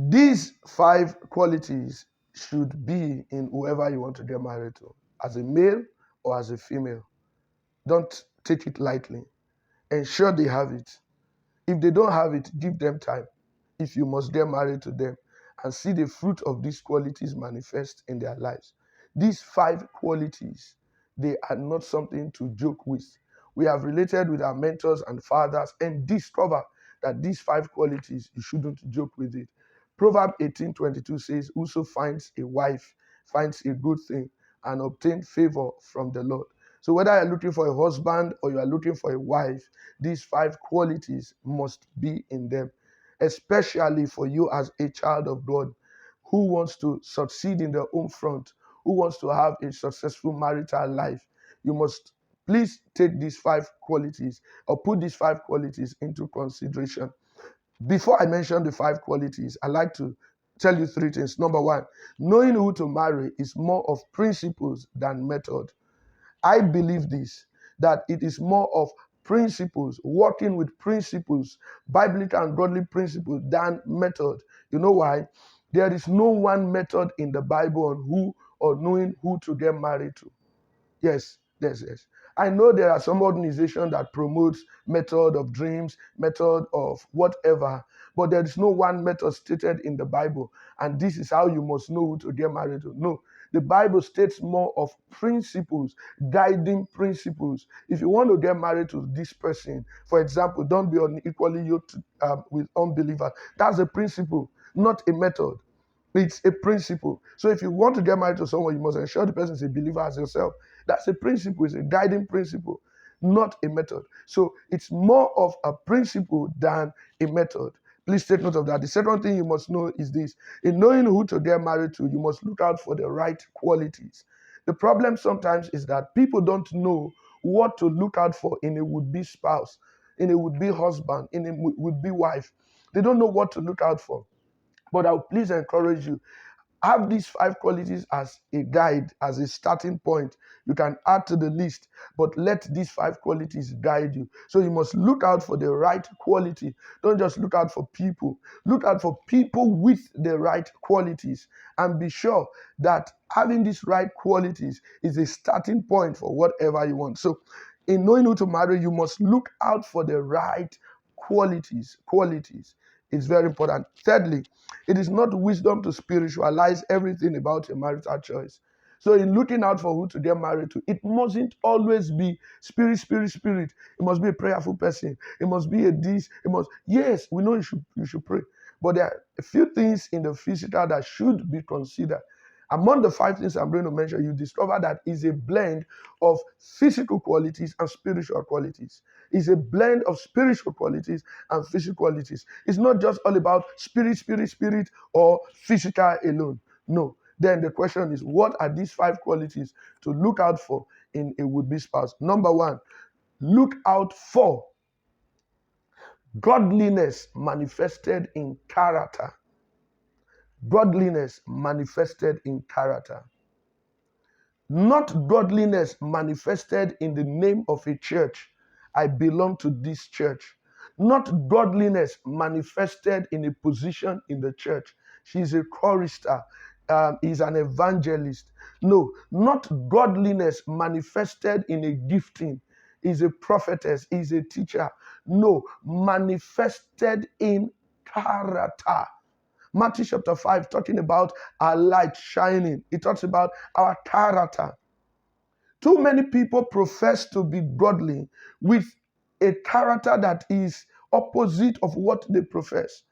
These 5 qualities should be in whoever you want to get married to, as a male or as a female. Don't take it lightly. Ensure they have it. If they don't have it, give them time. If you must get married to them and see the fruit of these qualities manifest in their lives. These 5 qualities, they are not something to joke with. We have related with our mentors and fathers and discover that these 5 qualities, you shouldn't joke with it. Proverbs 18:22 says, whoso finds a wife finds a good thing and obtain favor from the Lord. So whether you're looking for a husband or you are looking for a wife, these 5 qualities must be in them, especially for you as a child of God who wants to succeed in the home front, who wants to have a successful marital life. You must please take these 5 qualities or put these 5 qualities into consideration. Before I mention the 5 qualities, I like to tell you 3 things. Number one, knowing who to marry is more of principles than method. I believe this, that it is more of principles, working with principles, biblical and godly principles, than method. You know why? There is no one method in the Bible on who or knowing who to get married to. Yes, yes, yes. I know there are some organizations that promotes method of dreams, method of whatever, but there is no one method stated in the Bible, and this is how you must know who to get married to. No, the Bible states more of principles, guiding principles. If you want to get married to this person, for example, don't be unequally yoked with unbelievers. That's a principle, not a method. It's a principle. So if you want to get married to someone, you must ensure the person is a believer as yourself. That's a principle. It's a guiding principle, not a method. So it's more of a principle than a method. Please take note of that. The second thing you must know is this. In knowing who to get married to, you must look out for the right qualities. The problem sometimes is that people don't know what to look out for in a would-be spouse, in a would-be husband, in a would-be wife. They don't know what to look out for. But I'll please encourage you, have these 5 qualities as a guide, as a starting point. You can add to the list, but let these 5 qualities guide you. So you must look out for the right quality. Don't just look out for people. Look out for people with the right qualities, and be sure that having these right qualities is a starting point for whatever you want. So in knowing who to marry, you must look out for the right qualities. Qualities is very important. Thirdly, it is not wisdom to spiritualize everything about a marital choice. So in looking out for who to get married to, it mustn't always be spirit, spirit, spirit. It must be a prayerful person. It must be a this. It must, yes, we know you should pray. But there are a few things in the physical that should be considered. Among the 5 things I'm going to mention, you discover that is a blend of physical qualities and spiritual qualities. It's a blend of spiritual qualities and physical qualities. It's not just all about spirit, spirit, spirit, or physical alone. No. Then the question is, what are these 5 qualities to look out for in a would-be spouse? Number one, look out for godliness manifested in character. Godliness manifested in character. Not godliness manifested in the name of a church. I belong to this church. Not godliness manifested in a position in the church. She's a chorister. He's an evangelist. No, not godliness manifested in a gifting. He's a prophetess. He's a teacher. No, manifested in character. Matthew chapter 5, talking about our light shining. It talks about our character. Too many people profess to be godly with a character that is opposite of what they profess.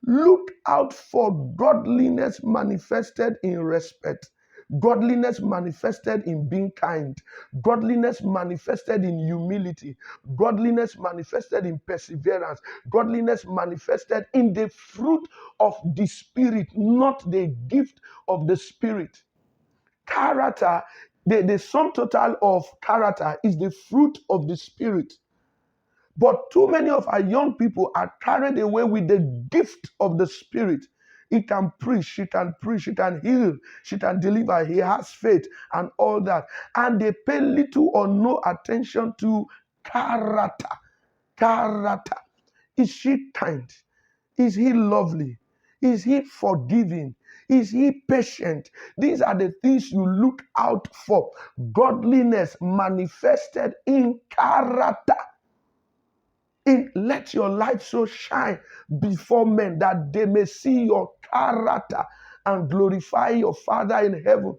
Look out for godliness manifested in respect, godliness manifested in being kind, godliness manifested in humility, godliness manifested in perseverance, godliness manifested in the fruit of the Spirit, not the gift of the Spirit. Character, the sum total of character is the fruit of the Spirit. But too many of our young people are carried away with the gift of the Spirit. He can preach, she can preach, she can heal, she can deliver, he has faith and all that. And they pay little or no attention to character. Character. Is she kind? Is he lovely? Is he forgiving? Is he patient? These are the things you look out for. Godliness manifested in character. Let your light so shine before men that they may see your character and glorify your Father in heaven.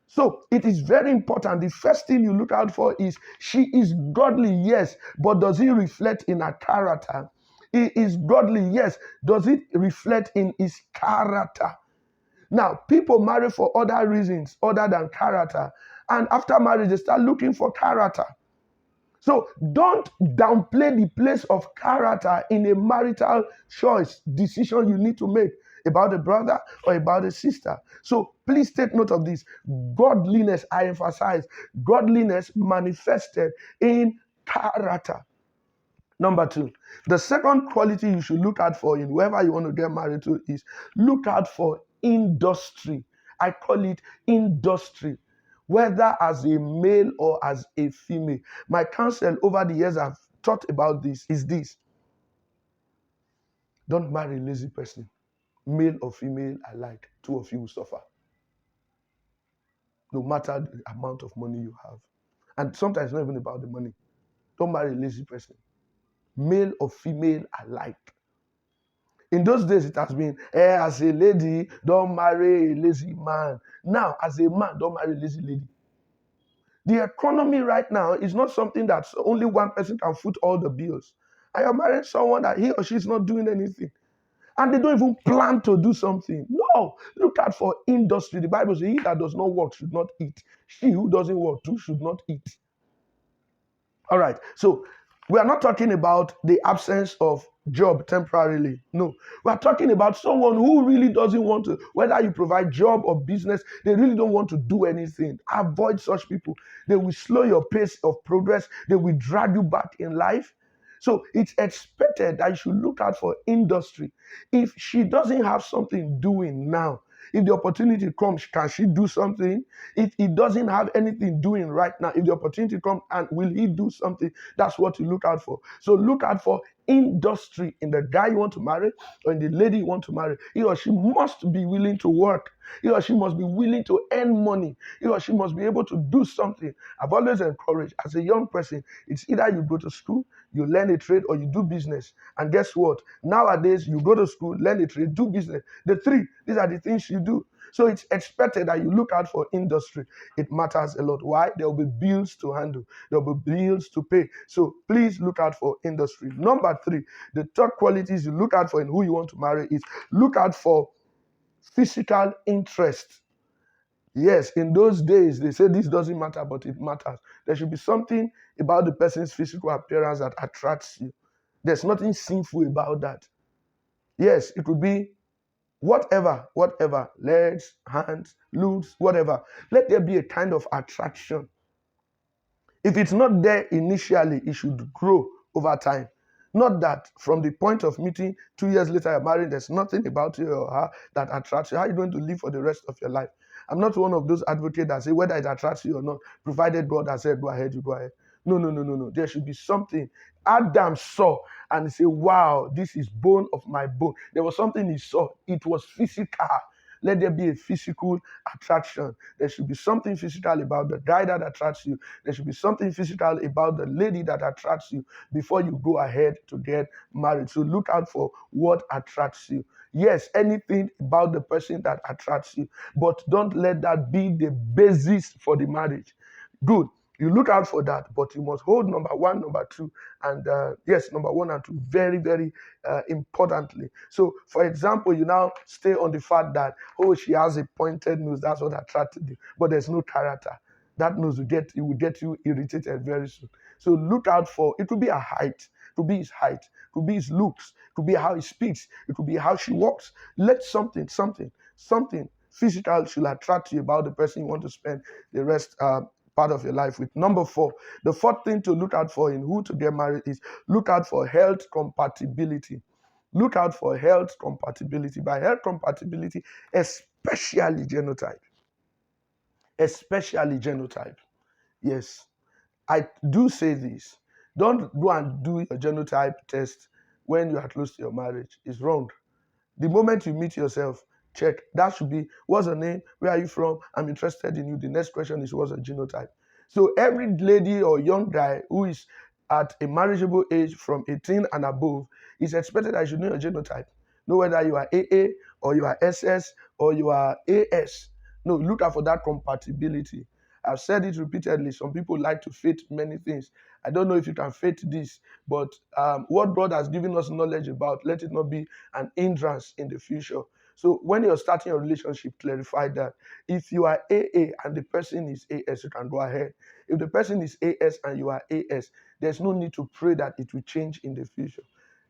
So it is very important. The first thing you look out for is she is godly, yes, but does it reflect in her character? He is godly, yes. Does it reflect in his character? Now, people marry for other reasons other than character. And after marriage, they start looking for character. So don't downplay the place of character in a marital choice decision you need to make about a brother or about a sister. So please take note of this. Godliness, I emphasize, godliness manifested in character. Number two, the second quality you should look out for in whoever you want to get married to is look out for industry. I call it industry, whether as a male or as a female. My counsel over the years I've thought about this is this. Don't marry a lazy person, male or female alike. Two of you will suffer, no matter the amount of money you have. And sometimes it's not even about the money. Don't marry a lazy person, male or female alike. In those days, it has been, as a lady, don't marry a lazy man. Now, as a man, don't marry a lazy lady. The economy right now is not something that only one person can foot all the bills. I am marrying someone that he or she is not doing anything. And they don't even plan to do something. No, look out for industry. The Bible says, he that does not work should not eat. She who doesn't work too should not eat. All right, so we are not talking about the absence of job temporarily. No, we are talking about someone who really doesn't want to, whether you provide job or business, they really don't want to do anything. Avoid such people. They will slow your pace of progress. They will drag you back in life. So it's expected that you should look out for industry. If she doesn't have something doing now, if the opportunity comes, can she do something? If he doesn't have anything doing right now, if the opportunity comes, and will he do something? That's what you look out for. So look out for industry in the guy you want to marry or in the lady you want to marry. He or she must be willing to work. He or she must be willing to earn money. He or she must be able to do something. I've always encouraged, as a young person, it's either you go to school, you learn a trade, or you do business. And guess what? Nowadays, you go to school, learn a trade, do business. The three, these are the things you do. So it's expected that you look out for industry. It matters a lot. Why? There will be bills to handle. There will be bills to pay. So please look out for industry. Number three, the third qualities you look out for in who you want to marry is look out for physical interest. Yes, in those days, they say this doesn't matter, but it matters. There should be something about the person's physical appearance that attracts you. There's nothing sinful about that. Yes, it could be whatever, legs, hands, looks, whatever. Let there be a kind of attraction. If it's not there initially, it should grow over time. Not that from the point of meeting, 2 years later you're married, there's nothing about you or her that attracts you. How are you going to live for the rest of your life? I'm not one of those advocates that say whether it attracts you or not, provided God has said, go ahead, you go ahead. No. There should be something. Adam saw and he said, wow, this is bone of my bone. There was something he saw. It was physical. Let there be a physical attraction. There should be something physical about the guy that attracts you. There should be something physical about the lady that attracts you before you go ahead to get married. So look out for what attracts you. Yes, anything about the person that attracts you, but don't let that be the basis for the marriage. Good. You look out for that, but you must hold number one, number two, and yes, number one and two, very, very importantly. So, for example, you now stay on the fact that, oh, she has a pointed nose, that's what attracted you, but there's no character. That nose will get you irritated very soon. So look out for, it could be a height, it could be his height, it could be his looks, it could be how he speaks, it could be how she walks. Let something physical should attract you about the person you want to spend the rest part of your life with. Number four, the fourth thing to look out for in who to get married is look out for health compatibility. Look out for health compatibility. By health compatibility, especially genotype. Especially genotype. Yes, I do say this. Don't go and do your genotype test when you are close to your marriage. It's wrong. The moment you meet yourself, check. That should be, what's your name? Where are you from? I'm interested in you. The next question is, what's your genotype? So every lady or young guy who is at a marriageable age from 18 and above is expected that you should know your genotype. Know whether you are AA or you are SS or you are AS. No, look out for that compatibility. I've said it repeatedly. Some people like to faith many things. I don't know if you can faith this, but what God has given us knowledge about, let it not be an hindrance in the future. So when you're starting a relationship, clarify that. If you are AA and the person is AS, you can go ahead. If the person is AS and you are AS, there's no need to pray that it will change in the future.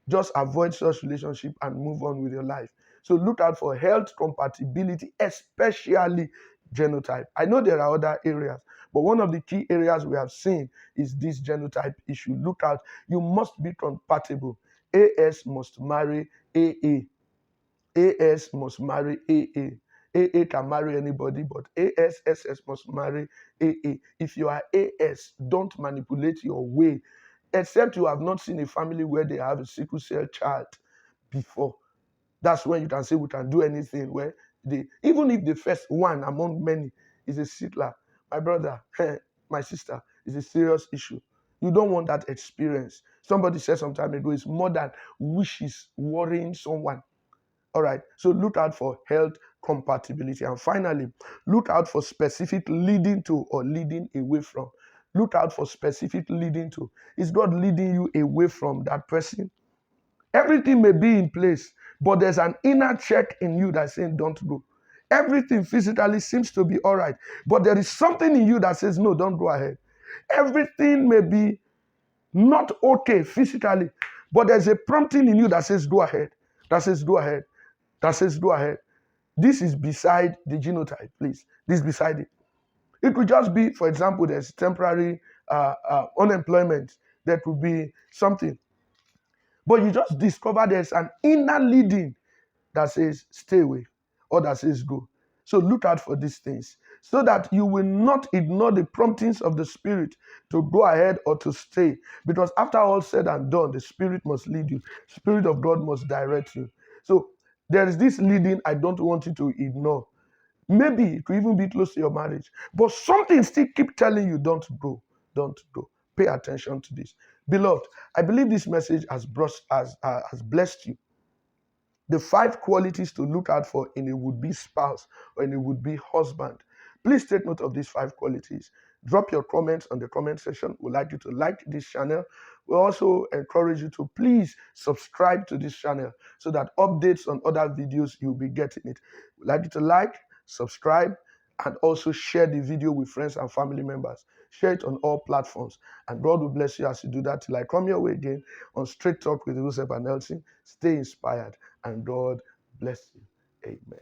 Just avoid such relationship and move on with your life. So look out for health compatibility, especially genotype. I know there are other areas, but one of the key areas we have seen is this genotype issue. Look out, you must be compatible. AS must marry AA. AS must marry AA. AA can marry anybody, but SS must marry AA. If you are AS, don't manipulate your way, except you have not seen a family where they have a sickle cell child before. That's when you can say we can do anything. Where even if the first one among many is a sickler, my brother, my sister, is a serious issue. You don't want that experience. Somebody said some time ago, it's more than wishes worrying someone. All right. So look out for health compatibility. And finally, look out for specific leading to or leading away from. Look out for specific leading to. Is God leading you away from that person? Everything may be in place, but there's an inner check in you that's saying, don't go. Everything physically seems to be all right, but there is something in you that says, no, don't go ahead. Everything may be not okay physically, but there's a prompting in you that says, go ahead. That says, go ahead. That says, go ahead. This is beside the genotype, please. This is beside it. It could just be, for example, there's temporary unemployment. There could be something. But you just discover there's an inner leading that says stay away or that says go. So look out for these things so that you will not ignore the promptings of the Spirit to go ahead or to stay. Because after all said and done, the Spirit must lead you. Spirit of God must direct you. So there is this leading I don't want you to ignore. Maybe it could even be close to your marriage. But something still keep telling you don't go. Don't go. Pay attention to this. Beloved, I believe this message has blessed you. The 5 qualities to look out for in a would-be spouse or in a would-be husband. Please take note of these 5 qualities. Drop your comments on the comment section. We'd like you to like this channel. We also encourage you to please subscribe to this channel so that updates on other videos, you'll be getting it. We'd like you to like, subscribe, and also share the video with friends and family members. Share it on all platforms. And God will bless you as you do that till I come your way again on Straight Talk with Joseph and Nelson. Stay inspired and God bless you. Amen.